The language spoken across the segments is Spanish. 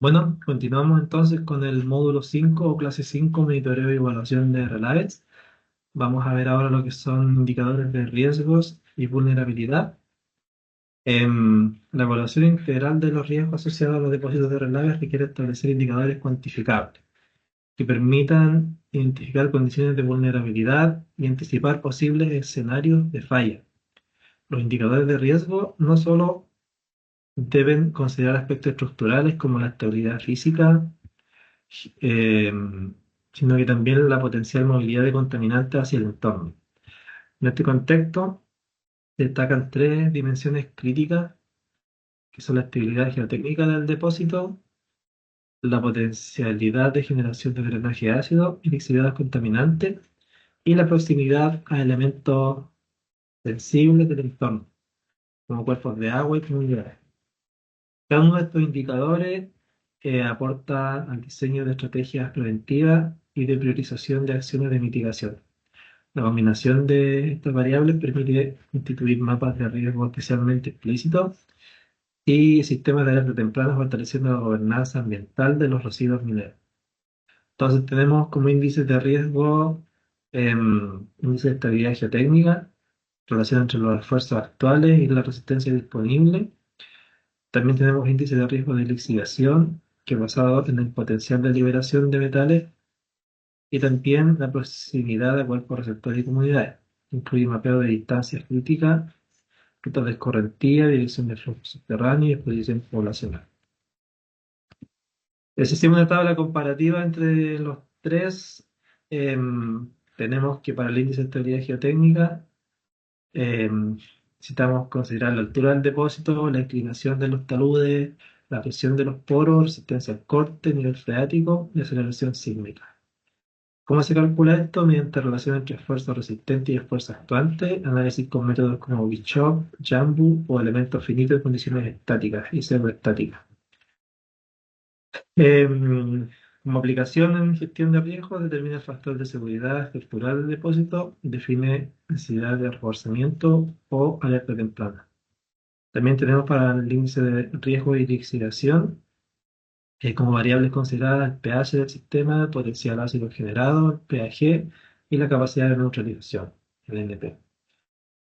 Bueno, continuamos entonces con el módulo 5 o clase 5, monitoreo y evaluación de relaves. Vamos a ver ahora lo que son indicadores de riesgos y vulnerabilidad. La evaluación integral de los riesgos asociados a los depósitos de relaves requiere establecer indicadores cuantificables que permitan identificar condiciones de vulnerabilidad y anticipar posibles escenarios de falla. Los indicadores de riesgo no solo deben considerar aspectos estructurales como la estabilidad física, eh, sino que también la potencial movilidad de contaminantes hacia el entorno. En este contexto, destacan tres dimensiones críticas, que son la estabilidad geotécnica del depósito, la potencialidad de generación de drenaje ácido y lixividad contaminante, y la proximidad a elementos sensibles del entorno, como cuerpos de agua y comunidades. Cada uno de estos indicadores aporta al diseño de estrategias preventivas y de priorización de acciones de mitigación. La combinación de estas variables permite instituir mapas de riesgo especialmente explícitos y sistemas de alerta temprana fortaleciendo la gobernanza ambiental de los residuos mineros. Entonces tenemos como índices de riesgo índice de estabilidad geotécnica, relación entre los esfuerzos actuales y la resistencia disponible. También tenemos índice de riesgo de lixiviación, que es basado en el potencial de liberación de metales y también la proximidad de cuerpos receptores y comunidades. Incluye mapeo de distancias críticas, rutas de escorrentía, dirección de flujo subterráneo y exposición poblacional. Si hacemos una tabla comparativa entre los tres, tenemos que para el índice de estabilidad geotécnica necesitamos considerar la altura del depósito, la inclinación de los taludes, la presión de los poros, resistencia al corte, nivel freático y aceleración sísmica. ¿Cómo se calcula esto? Mediante relación entre esfuerzo resistente y esfuerzo actuante, análisis con métodos como Bishop, Jambu o elementos finitos en condiciones estáticas y pseudoestáticas. Como aplicación en gestión de riesgos, determina el factor de seguridad estructural del depósito, define necesidad de reforzamiento o alerta temprana. También tenemos para el índice de riesgo y lixiviación, como variables consideradas el pH del sistema, el potencial ácido generado, el pH y la capacidad de neutralización, el NP.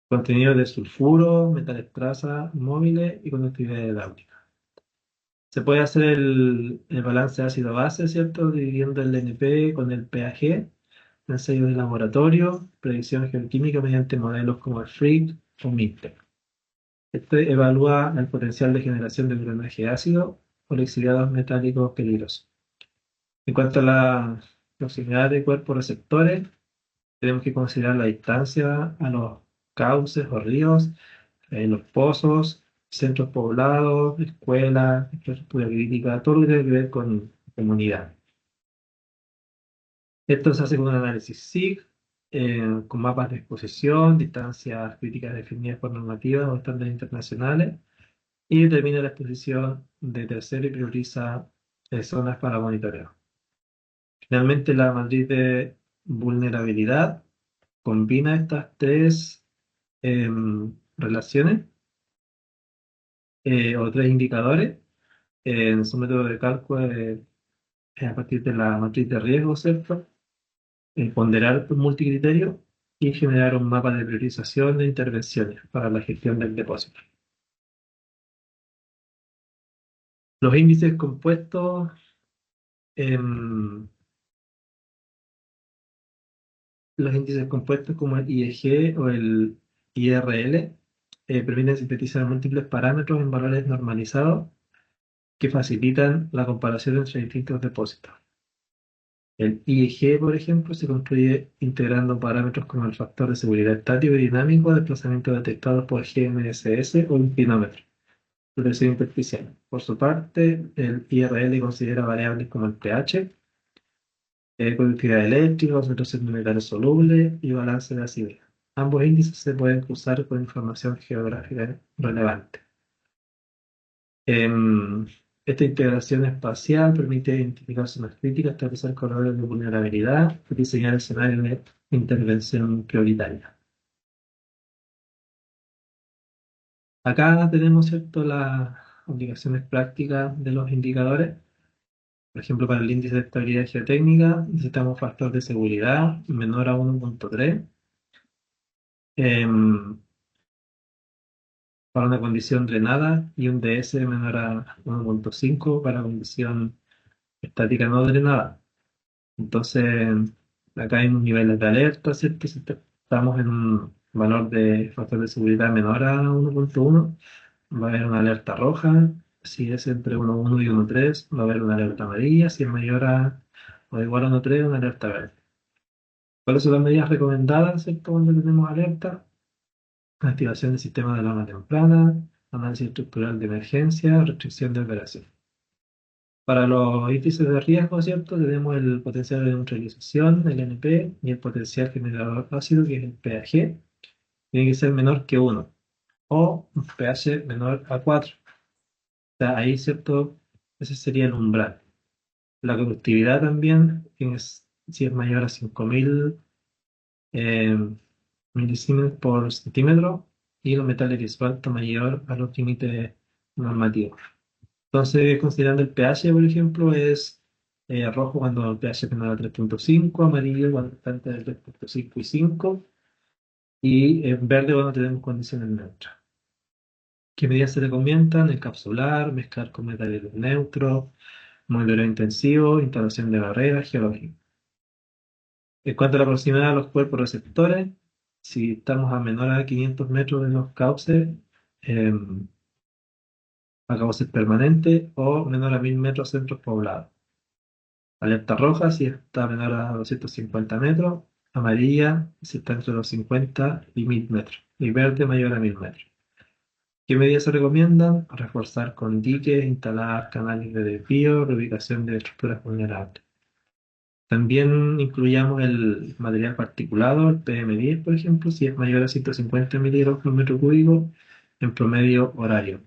Contenido de sulfuro, metales traza, móviles y conductividad hidráulica. Se puede hacer el balance ácido-base, ¿cierto? Dividiendo el NP con el pH, ensayos de laboratorio, predicción geoquímica mediante modelos como el FRIT o MINTEC. Este evalúa el potencial de generación de drenaje ácido o lixiviados metálicos peligrosos. En cuanto a la proximidad de cuerpos receptores, tenemos que considerar la distancia a los cauces o ríos, los pozos, centros poblados, escuelas, infraestructura crítica, todo lo que tiene que ver con comunidad. Esto se hace con un análisis SIG, con mapas de exposición, distancias críticas definidas por normativas o estándares internacionales, y determina la exposición de tercero y prioriza zonas para monitoreo. Finalmente, la matriz de vulnerabilidad combina estas tres relaciones o tres indicadores en su método de cálculo a partir de la matriz de riesgo, ¿cierto? Ponderar un multicriterio y generar un mapa de priorización de intervenciones para la gestión del depósito. Los índices compuestos, em, los índices compuestos como el IEG o el IRL permiten sintetizar múltiples parámetros en valores normalizados que facilitan la comparación entre distintos depósitos. El IEG, por ejemplo, se construye integrando parámetros como el factor de seguridad estático y dinámico, desplazamiento detectado por GNSS o inclinómetro, protección superficial. Por su parte, el IRL considera variables como el pH, conductividad eléctrica, concentración de metales solubles y balance de acidez. Ambos índices se pueden cruzar con información geográfica relevante. Em, Esta integración espacial permite identificar zonas críticas, establecer corredores de vulnerabilidad y diseñar escenarios de intervención prioritaria. Acá tenemos, ¿cierto?, las aplicaciones prácticas de los indicadores. Por ejemplo, para el índice de estabilidad geotécnica necesitamos factor de seguridad menor a 1.3. Para una condición drenada y un DS menor a 1.5 para condición estática no drenada. Entonces, acá hay unos niveles de alerta, ¿cierto? Si estamos en un valor de factor de seguridad menor a 1.1, va a haber una alerta roja. Si es entre 1.1 y 1.3, va a haber una alerta amarilla. Si es mayor a o igual a 1.3, una alerta verde. ¿Cuáles son las medidas recomendadas, ¿cierto? Cuando tenemos alerta? Activación del sistema de alarma temprana, análisis estructural de emergencia, restricción de operación. Para los índices de riesgo, ¿cierto? Tenemos el potencial de neutralización, el NP, y el potencial generador ácido, que es el pH. Tiene que ser menor que 1 o un pH menor a 4. O sea, ahí, ¿cierto? Ese sería el umbral. La conductividad también, si es mayor a 5000 eh, milisiemens por centímetro, y los metales de esmalto mayor a los límites normativos. Entonces, considerando el pH, por ejemplo, es rojo cuando el pH es menor a 3.5, amarillo cuando está entre 3.5 y 5, y verde cuando tenemos condiciones neutras. ¿Qué medidas se recomiendan? Encapsular, mezclar con metales neutros, monitoreo intensivo, instalación de barreras, geológica. En cuanto a la proximidad a los cuerpos receptores, si estamos a menor a 500 metros de los cauces, em, a cauces permanentes, o menor a 1000 metros centros poblados. Alerta roja si está menor a 250 metros, amarilla si está entre los 50 y 1000 metros, y verde mayor a 1000 metros. ¿Qué medidas se recomiendan? Reforzar con diques, instalar canales de desvío, reubicación de estructuras vulnerables. También incluyamos el material particulado, el PM10, por ejemplo, si es mayor a 150 miligramos por metro cúbico en promedio horario.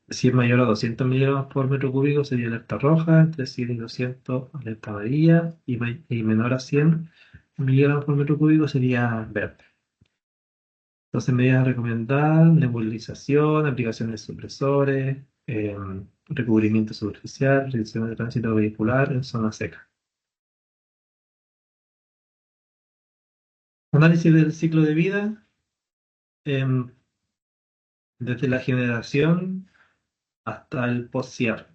Si es mayor a 200 miligramos por metro cúbico sería alerta roja, entre 100 y 200 alerta amarilla, y menor a 100 miligramos por metro cúbico sería verde. Entonces, medidas recomendadas: nebulización, aplicación de supresores, recubrimiento superficial, reducción de tránsito vehicular en zona seca. Análisis del ciclo de vida, em, desde la generación hasta el post-cierre.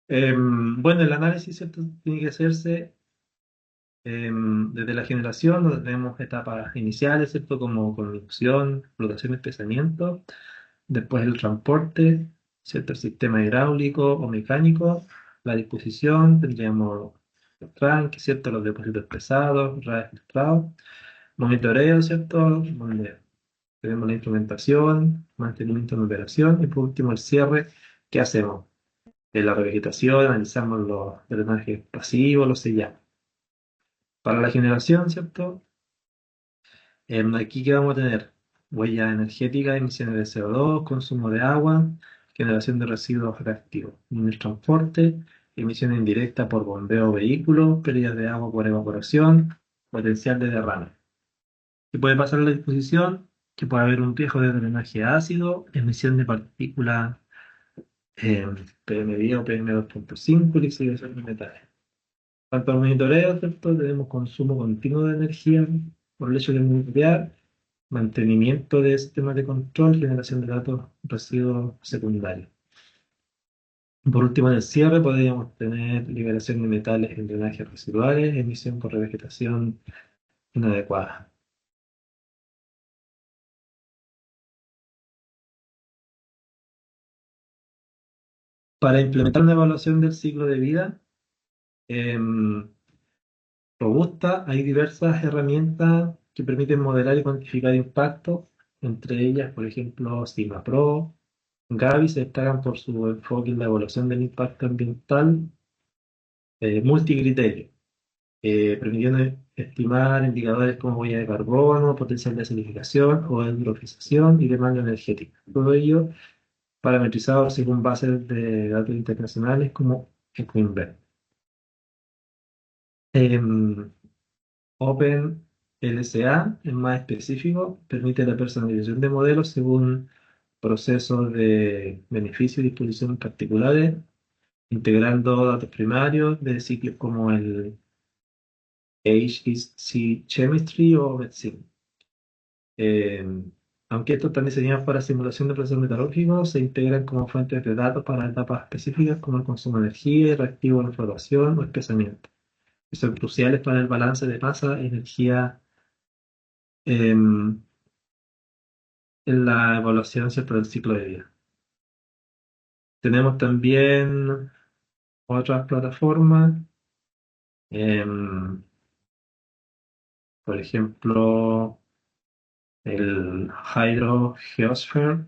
Bueno, el análisis, ¿cierto? Tiene que hacerse desde la generación, donde tenemos etapas iniciales, ¿cierto? Como conducción, explotación y espesamiento. Después el transporte, ¿cierto? El sistema hidráulico o mecánico. La disposición, tendríamos los tranques, ¿cierto? Los depósitos pesados, redes filtrados. Monitoreo, ¿cierto? Donde tenemos la instrumentación, mantenimiento en operación. Y por último el cierre. ¿Qué hacemos? En la revegetación, analizamos los drenajes pasivos, los sellamos. Para la generación, ¿cierto? Aquí que vamos a tener huella energética, emisiones de CO2, consumo de agua, generación de residuos reactivos. En el transporte, emisión indirecta por bombeo o vehículo, pérdidas de agua por evaporación, potencial de derrame. ¿Qué puede pasar en la disposición? Que puede haber un riesgo de drenaje ácido, emisión de partículas eh, PM10 o PM2.5 y oxidación de metales. Cuanto al monitoreo, ¿cierto? Tenemos consumo continuo de energía por el hecho de monitorear, mantenimiento de sistemas de control, generación de datos, residuos secundarios. Por último, en el cierre podríamos tener liberación de metales en drenajes residuales, emisión por revegetación inadecuada. Para implementar una evaluación del ciclo de vida em, robusta, hay diversas herramientas que permiten modelar y cuantificar impactos, entre ellas, por ejemplo, CIMAPRO. Gavi se destacan por su enfoque en la evaluación del impacto ambiental multicriterio, permitiendo estimar indicadores como huella de carbono, potencial de acidificación o eutrofización y demanda energética. Todo ello parametrizado según bases de datos internacionales como Ecoinver. Em, OpenLSA, en más específico, permite la personalización de modelos según procesos de beneficio y disposiciones particulares, integrando datos primarios de sitios como el HEC Chemistry o Medicine. Eh, Aunque estos están diseñados para simulación de procesos metalúrgicos, se integran como fuentes de datos para etapas específicas como el consumo de energía, el reactivo de la flotación o espesamiento, que son cruciales para el balance de masa y energía en la evaluación, ¿cierto?, del ciclo de vida. Tenemos también otras plataformas, em, por ejemplo, el HydroGeosphere,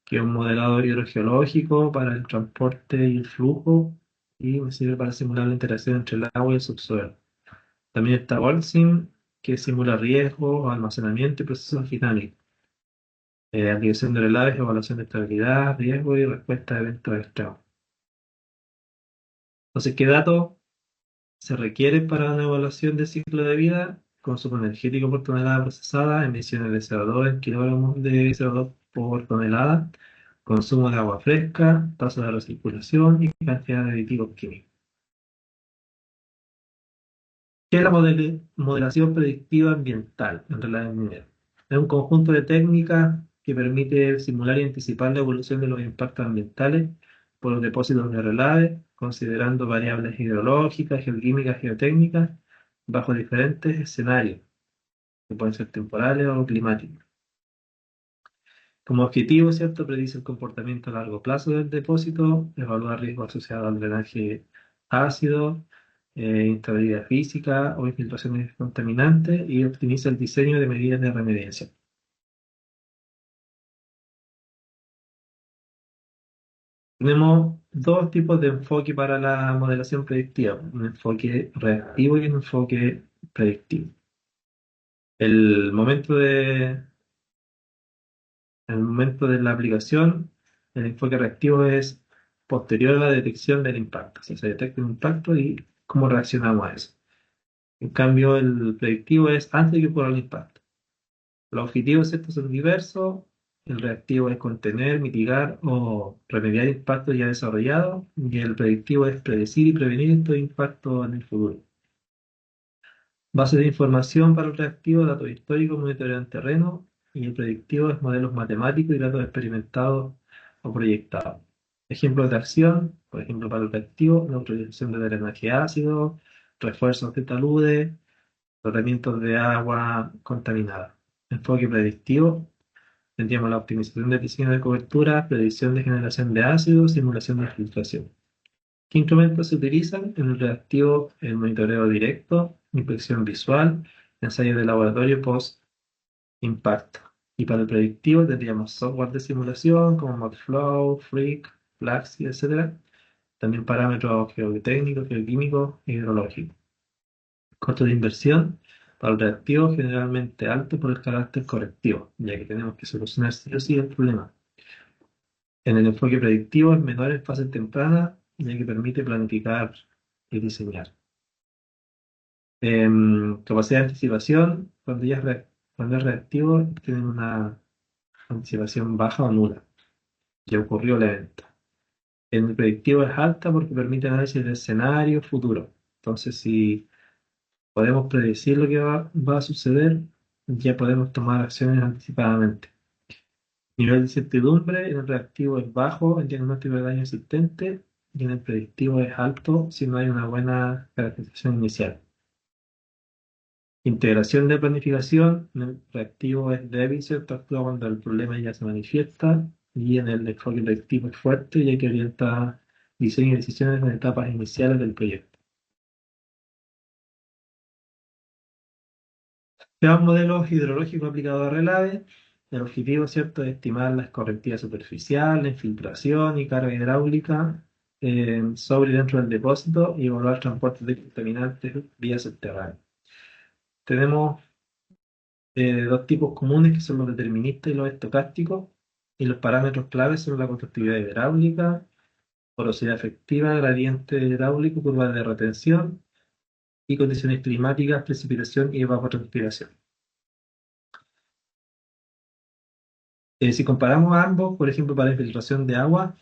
que es un modelado hidrogeológico para el transporte y el flujo, y me sirve para simular la interacción entre el agua y el subsuelo. También está OLSIM, que simula riesgos, almacenamiento y procesos dinámicos. Aplicación de relaves, evaluación de estabilidad, riesgo y respuesta a eventos extremos. Entonces, ¿qué datos se requieren para una evaluación de ciclo de vida? Consumo energético por tonelada procesada, emisiones de CO2 en kilogramos de CO2 por tonelada, consumo de agua fresca, tasa de recirculación y cantidad de aditivos químicos. ¿Qué es la modelación predictiva ambiental en relaves mineras? Es un conjunto de técnicas que permite simular y anticipar la evolución de los impactos ambientales por los depósitos de relave, considerando variables hidrológicas, geoquímicas, geotécnicas, bajo diferentes escenarios, que pueden ser temporales o climáticos. Como objetivo, ¿cierto? Predice el comportamiento a largo plazo del depósito, evaluar riesgos asociados al drenaje ácido, instabilidad física o infiltraciones contaminantes y optimiza el diseño de medidas de remediación. Tenemos dos tipos de enfoque para la modelación predictiva, un enfoque reactivo y un enfoque predictivo. El momento de, el momento de la aplicación, el enfoque reactivo es posterior a la detección del impacto. Si se detecta un impacto y cómo reaccionamos a eso. En cambio, el predictivo es antes de que ocurra el impacto. Los objetivos estos son diversos. El reactivo es contener, mitigar o remediar impactos ya desarrollados. Y el predictivo es predecir y prevenir estos impactos en el futuro. Base de información para el reactivo, datos históricos, monitoreo en terreno. Y el predictivo es modelos matemáticos y datos experimentados o proyectados. Ejemplos de acción, por ejemplo, para el reactivo, neutralización de drenaje ácido, refuerzos de taludes, tratamientos de agua contaminada. Enfoque predictivo, tendríamos la optimización del diseño de cobertura, predicción de generación de ácido, simulación de filtración. ¿Qué instrumentos se utilizan? En el reactivo, el monitoreo directo, inspección visual, ensayo de laboratorio post-impacto. Y para el predictivo tendríamos software de simulación como Modflow, Freak, Flaxy, etc. También parámetros geotécnicos, geoquímicos e hidrológicos. Costo de inversión para el reactivo generalmente alto por el carácter correctivo, ya que tenemos que solucionar sí o sí el problema. En el enfoque predictivo es menor en fases tempranas, ya que permite planificar y diseñar. Capacidad de anticipación, cuando es reactivo, tienen una anticipación baja o nula. Ya ocurrió el evento. En el predictivo es alta porque permite análisis de escenarios futuros. Entonces, si podemos predecir lo que va a suceder, ya podemos tomar acciones anticipadamente. Nivel de incertidumbre en el reactivo es bajo en diagnóstico de daño existente y en el predictivo es alto si no hay una buena caracterización inicial. Integración de planificación en el reactivo es débil, ¿cierto? Actúa cuando el problema ya se manifiesta y en el enfoque predictivo es fuerte y hay que orientar diseño y decisiones en etapas iniciales del proyecto. Veamos modelos hidrológicos aplicados a relave. El objetivo, ¿cierto?, es estimar la escorrentía superficial, la infiltración y carga hidráulica sobre y dentro del depósito y evaluar transportes de contaminantes vía subterránea. Tenemos dos tipos comunes que son los deterministas y los estocásticos, y los parámetros claves son la conductividad hidráulica, porosidad efectiva, gradiente hidráulico, curva de retención y condiciones climáticas, precipitación y evapotranspiración. Si comparamos ambos, por ejemplo, para infiltración de agua,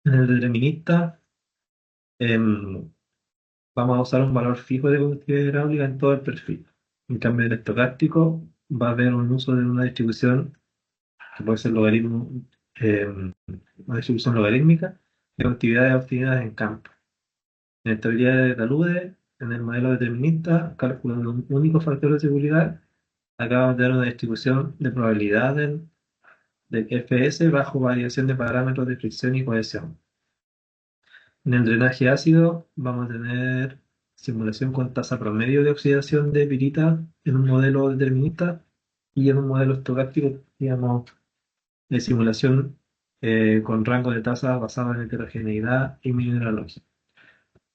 en el determinista, em, vamos a usar un valor fijo de conductividad hidráulica en todo el perfil. En cambio, en el estocástico va a haber un uso de una distribución que puede ser logaritmo, una distribución logarítmica de actividades obtenidas en campo. En estabilidad de talude, en el modelo determinista, calculando un único factor de seguridad, acabamos de dar una distribución de probabilidad de FS bajo variación de parámetros de fricción y cohesión. En el drenaje ácido vamos a tener simulación con tasa promedio de oxidación de pirita en un modelo determinista y en un modelo estocástico, digamos, de simulación con rango de tasas basado en heterogeneidad y mineralogía.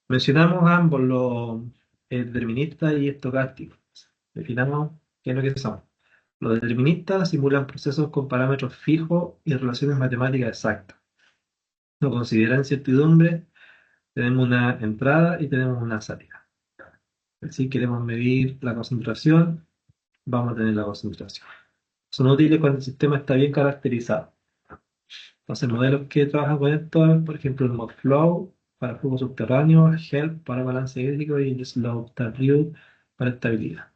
Mencionamos ambos los deterministas y estocásticos. Definamos qué es lo que son. Los deterministas simulan procesos con parámetros fijos y relaciones matemáticas exactas. No consideran incertidumbre, tenemos una entrada y tenemos una salida. Si queremos medir la concentración, vamos a tener la concentración. Son útiles cuando el sistema está bien caracterizado. Entonces, modelos que trabajan con esto, por ejemplo, el ModFlow para flujo subterráneo, HELP para balance hídrico y el SlowStarView para estabilidad.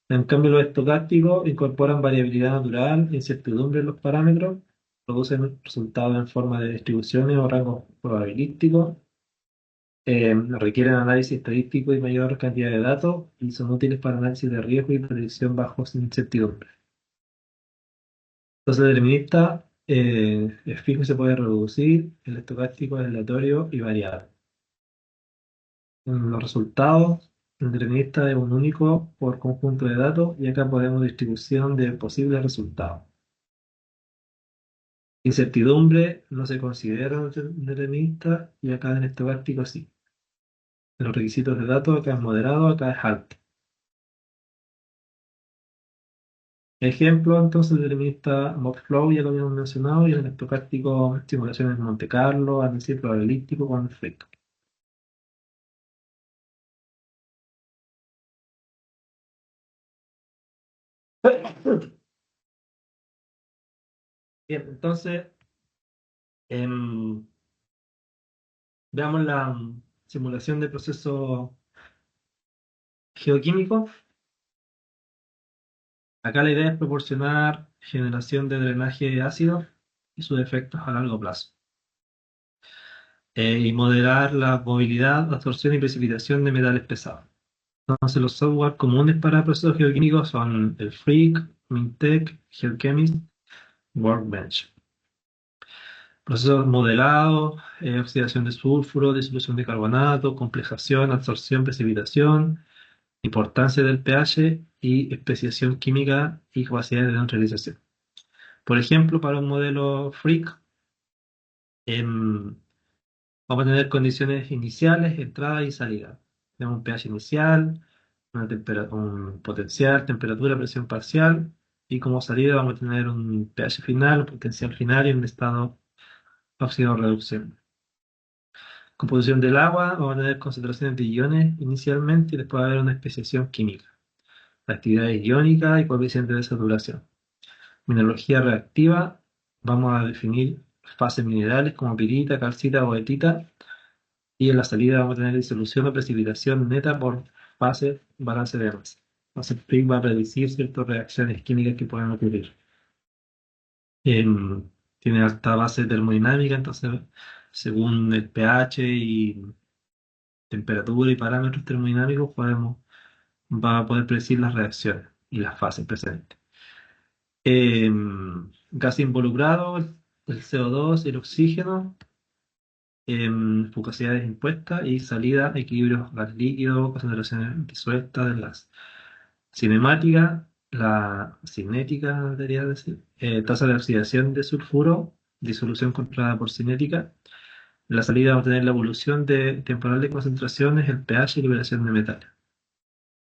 En cambio, los estocásticos incorporan variabilidad natural, incertidumbre en los parámetros, producen resultados en forma de distribuciones o rangos probabilísticos, requieren análisis estadístico y mayor cantidad de datos y son útiles para análisis de riesgo y predicción bajo incertidumbre. Entonces, el determinista es fijo y se puede reducir, el estocástico es aleatorio y variable. En los resultados, el determinista es un único por conjunto de datos y acá podemos distribución de posibles resultados. Incertidumbre no se considera un determinista y acá en el estocástico sí. En los requisitos de datos acá es moderado, acá es alto. Ejemplo, entonces, el determinista MobFlow ya lo habíamos mencionado y en el estocástico simulaciones de Monte Carlo, análisis probabilístico con efecto. Bien, entonces, em, veamos la simulación de procesos geoquímicos. Acá la idea es proporcionar generación de drenaje ácido y sus efectos a largo plazo. Y moderar la movilidad, absorción y precipitación de metales pesados. Entonces, los software comunes para procesos geoquímicos son el Freak, Mintech, GeoChemist, Workbench. Procesos modelados, oxidación de sulfuro, disolución de carbonato, complejación, absorción, precipitación, importancia del pH y especiación química y capacidad de neutralización. Por ejemplo, para un modelo Freak, em, vamos a tener condiciones iniciales, entrada y salida. Tenemos un pH inicial, un potencial, temperatura, presión parcial, y como salida vamos a tener un pH final, un potencial final y un estado óxido-reducción. Composición del agua, vamos a tener concentraciones de iones inicialmente y después va a haber una especiación química. Actividad iónica y coeficiente de saturación. Mineralogía reactiva, vamos a definir fases minerales como pirita, calcita o etita. Y en la salida vamos a tener disolución o precipitación neta por fase, balance de masa. Entonces, el PRIC va a predecir ciertas reacciones químicas que pueden ocurrir. Tiene alta base termodinámica, entonces, según el pH y temperatura y parámetros termodinámicos, va a poder predecir las reacciones y las fases presentes. Gas involucrado, el CO2 y el oxígeno, fugacidades impuestas y salida, equilibrios gas líquido, concentraciones disueltas de las cinemática, la cinética, debería decir, tasa de oxidación de sulfuro, disolución controlada por cinética. En la salida vamos a tener la evolución temporal de concentraciones, el pH y liberación de metales.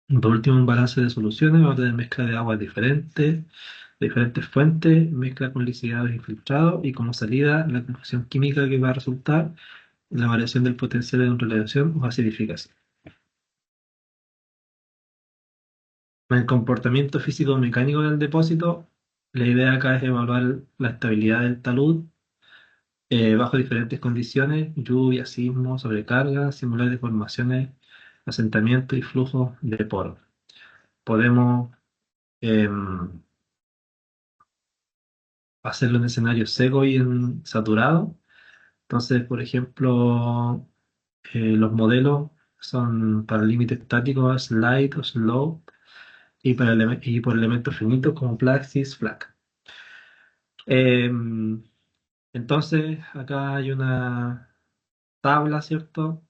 Y por último, un balance de soluciones, vamos a tener mezcla de aguas diferentes, de diferentes fuentes, mezcla con lixiviados infiltrados y como salida la composición química que va a resultar en la variación del potencial de neutralización o acidificación. El comportamiento físico-mecánico del depósito La idea acá es evaluar la estabilidad del talud bajo diferentes condiciones, lluvia, sismo, sobrecarga, simular deformaciones, asentamiento y flujo de poros. Podemos em, hacerlo en escenario seco y en saturado. Entonces, por ejemplo, los modelos son para límite estático, slide o slow, y por elementos finitos como Plaxis, FLAC. Em, entonces, acá hay una tabla, ¿cierto?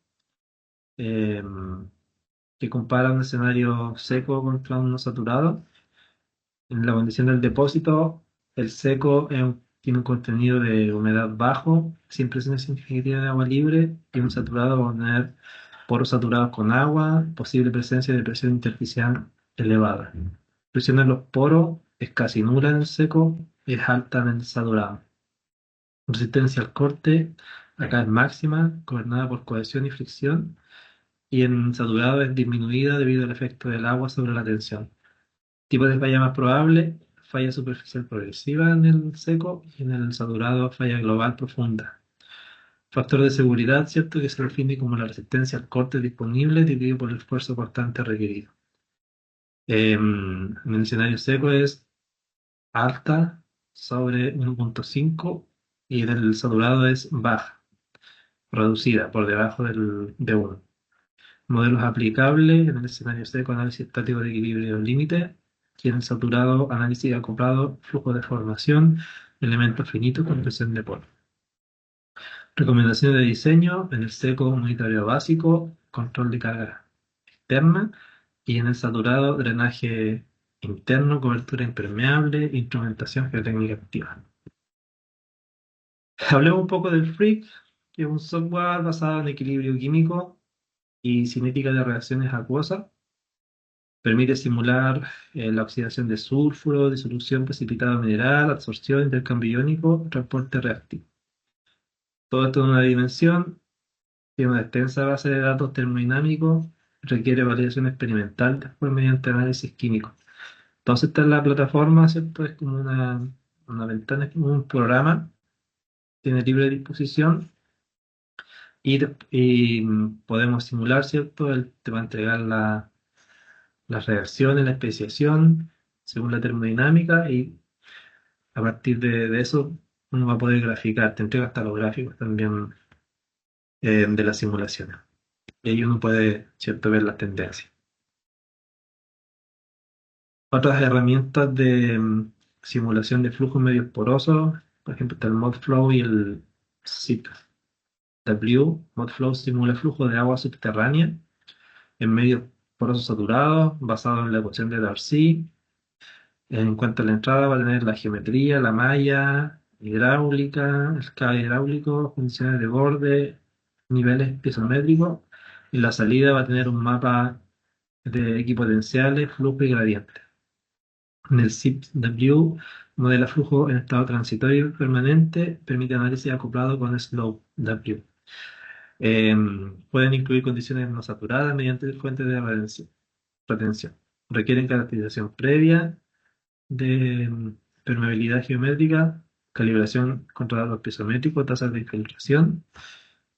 Em, que compara un escenario seco contra uno saturado. En la condición del depósito, el seco tiene un contenido de humedad bajo, sin presencia significativa de agua libre, y un saturado va a tener poros saturados con agua, posible presencia de presión intersticial elevada. La presión en los poros es casi nula en el seco, es alta en el saturado. Resistencia al corte, acá es máxima, gobernada por cohesión y fricción, y en saturado es disminuida debido al efecto del agua sobre la tensión. Tipo de falla más probable, falla superficial progresiva en el seco y en el saturado falla global profunda. Factor de seguridad, ¿cierto? Que se define como la resistencia al corte disponible dividido por el esfuerzo constante requerido. En el escenario seco es alta sobre 1.5 y en el saturado es baja, reducida por debajo de 1. Modelos aplicables en el escenario seco, análisis estático de equilibrio límite, y en el saturado, análisis acoplado, flujo de formación, elementos finitos con presión de polo. Recomendaciones de diseño: en el seco, unitario básico, control de carga externa, y en el saturado, drenaje interno, cobertura impermeable, instrumentación geotécnica activa. Hablemos un poco del Freak, que es un software basado en equilibrio químico y cinética de reacciones acuosas. Permite simular la oxidación de sulfuro, disolución precipitada mineral, absorción, intercambio iónico, transporte reactivo. Todo esto en una dimensión, tiene una extensa base de datos termodinámicos, requiere validación experimental después mediante análisis químico. Entonces esta es la plataforma, ¿cierto? Es como una ventana, es como un programa, tiene libre disposición y podemos simular, ¿cierto? Él te va a entregar las reacciones, la especiación según la termodinámica y a partir de eso uno va a poder graficar, te entrega hasta los gráficos también de las simulaciones. Y ahí uno puede, ¿cierto?, ver las tendencias. Otras herramientas de simulación de flujos medios porosos, por ejemplo, está el ModFlow y el ZipW. ModFlow simula flujo de agua subterránea en medios porosos saturados, basado en la ecuación de Darcy. En cuanto a la entrada, va a tener la geometría, la malla hidráulica, el cable hidráulico, funciones de borde, niveles piezométricos. Y la salida va a tener un mapa de equipotenciales, flujo y gradiente. En el ZipW, modela flujo en estado transitorio y permanente, permite análisis acoplado con SlowW. Pueden incluir condiciones no saturadas mediante fuentes de retención. Requieren caracterización previa de permeabilidad geométrica, calibración controlador piezométrico, tasas de infiltración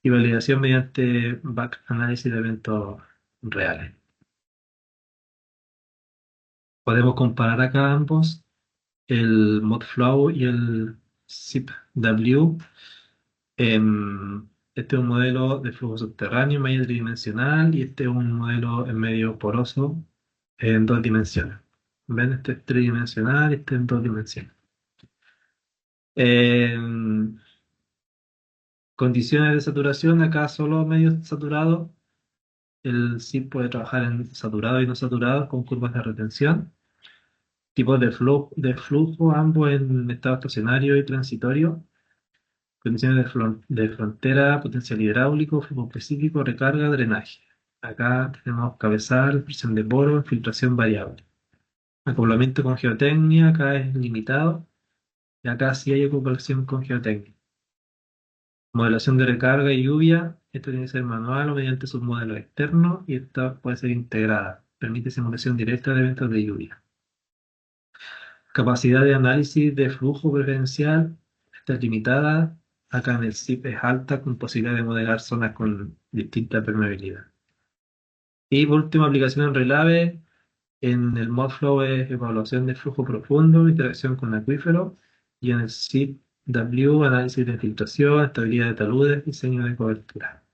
y validación mediante back análisis de eventos reales. Podemos comparar acá ambos, el ModFlow y el ZipW. Este es un modelo de flujo subterráneo en medio tridimensional y este es un modelo en medio poroso en dos dimensiones. ¿Ven? Este es tridimensional y este en dos dimensiones. En condiciones de saturación, acá solo medio saturado. El SIP puede trabajar en saturado y no saturado con curvas de retención. Tipos de flujo, ambos en estado estacionario y transitorio. Condiciones de frontera, potencial hidráulico, flujo específico, recarga, drenaje. Acá tenemos cabezal, presión de poro, filtración variable. Acoplamiento con geotecnia, acá es limitado. Y acá sí hay acoplación con geotecnia. Modelación de recarga y lluvia. Esto tiene que ser manual o mediante submodelos externos y esta puede ser integrada. Permite simulación directa de eventos de lluvia. Capacidad de análisis de flujo preferencial está limitada. Acá en el SIP es alta, con posibilidad de modelar zonas con distinta permeabilidad. Y por último, aplicación en Relave. En el Modflow es evaluación de flujo profundo, interacción con acuífero. Y en el SIP W, análisis de filtración, estabilidad de taludes, diseño de cobertura.